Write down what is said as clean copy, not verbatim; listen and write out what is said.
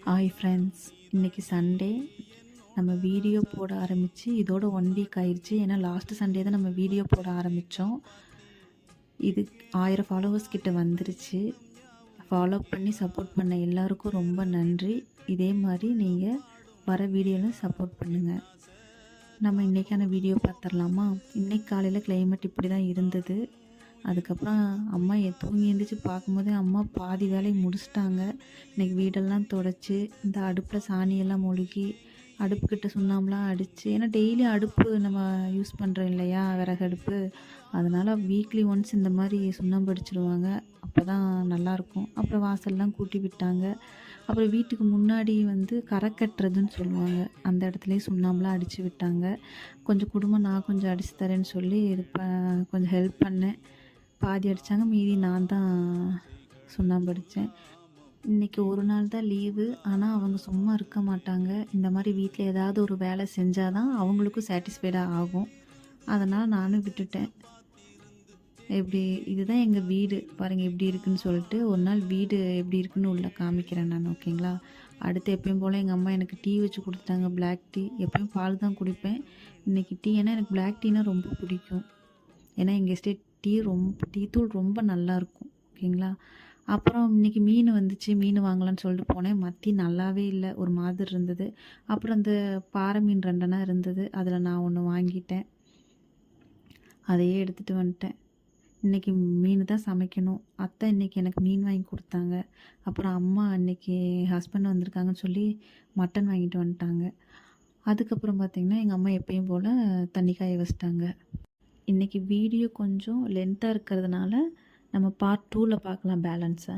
Hi friends, இன்றைக்கி Sunday. நம்ம video போட ஆரம்பித்து இதோட 1 வீக் ஆயிடுச்சு. ஏன்னா லாஸ்ட்டு சண்டே தான் நம்ம வீடியோ போட ஆரம்பித்தோம். இது 1000 ஃபாலோவர்ஸ் கிட்ட வந்துருச்சு. ஃபாலோ பண்ணி சப்போர்ட் பண்ண எல்லாருக்கும் ரொம்ப நன்றி. இதே மாதிரி நீங்கள் வர வீடியோவில் சப்போர்ட் பண்ணுங்கள். நம்ம இன்றைக்கான வீடியோ பார்த்துடலாமா? இன்றைக்கி காலையில் கிளைமேட் இப்படி தான் இருந்தது. அதுக்கப்புறம் அம்மா தூங்கி எழுந்திரிச்சு பார்க்கும்போதே அம்மா பாதி வேலையை முடிச்சிட்டாங்க. இன்றைக்கி வீடெல்லாம் துடைச்சி, இந்த அடுப்பில் சாணியெல்லாம் மொழுகி, அடுப்புக்கிட்ட சுண்ணாம்பெலாம் அடித்து, ஏன்னா டெய்லி அடுப்பு நம்ம யூஸ் பண்ணுறோம் இல்லையா, விறகடுப்பு. அதனால் வீக்லி ஒன்ஸ் இந்த மாதிரி சுண்ணாம்பு அடிச்சிடுவாங்க. அப்போ தான் நல்லாயிருக்கும். அப்புறம் வாசல்லாம் கூட்டி விட்டாங்க. அப்புறம் வீட்டுக்கு முன்னாடி கரை கட்டுறதுன்னு சொல்லுவாங்க, அந்த இடத்துலையே சுண்ணாம்பெலாம் அடித்து விட்டாங்க. கொஞ்சம் குடும்பம் நான் கொஞ்சம் அடித்து தரேன்னு சொல்லி கொஞ்சம் ஹெல்ப் பண்ணேன். பாதி அடித்தாங்க, மீதி நான் தான் சுண்ணாம்பு அடித்தேன். இன்றைக்கி ஒரு நாள் தான் லீவு. ஆனால் அவங்க சும்மா இருக்க மாட்டாங்க. இந்த மாதிரி வீட்டில் ஏதாவது ஒரு வேலை செஞ்சால் தான் அவங்களுக்கும் சாட்டிஸ்ஃபைடாக ஆகும். அதனால் நானும் விட்டுட்டேன். இதுதான் எங்கள் வீடு பாருங்கள் எப்படி இருக்குன்னு சொல்லிட்டு. ஒரு நாள் வீடு எப்படி இருக்குன்னு உள்ள காமிக்கிறேன் நான், ஓகேங்களா? அடுத்து எப்பயும் போல் எங்கள் அம்மா எனக்கு டீ வச்சு கொடுத்துட்டாங்க, பிளாக் டீ. எப்பயும் பால் தான் குடிப்பேன், இன்றைக்கி டீ. ஏன்னா எனக்கு பிளாக் டீனா ரொம்ப பிடிக்கும். ஏன்னா எங்கள் எஸ்டேட் டீ தூள் ரொம்ப நல்லாயிருக்கும், ஓகேங்களா? அப்புறம் இன்றைக்கி மீன் வந்துச்சு, மீன் வாங்கலான்னு சொல்லிட்டு போனேன். மத்தி நல்லாவே இல்லை, ஒரு மாதிரி இருந்தது. அப்புறம் அந்த பாறை மீன் 2 இருந்தது, அதில் நான் ஒன்று வாங்கிட்டேன். அதையே எடுத்துகிட்டு வந்துட்டேன். இன்றைக்கி மீன் தான் சமைக்கணும். அத்தை இன்றைக்கி எனக்கு மீன் வாங்கி கொடுத்தாங்க. அப்புறம் அம்மா இன்றைக்கி ஹஸ்பண்ட் வந்திருக்காங்கன்னு சொல்லி மட்டன் வாங்கிட்டு வந்துட்டாங்க. அதுக்கப்புறம் பார்த்திங்கன்னா எங்கள் அம்மா எப்பயும் போல் தண்ணி காய வச்சிட்டாங்க. இன்றைக்கி வீடியோ கொஞ்சம் லென்த்தாக இருக்கிறதுனால நம்ம பார்ட் 2ல் பார்க்கலாம் பேலன்ஸை.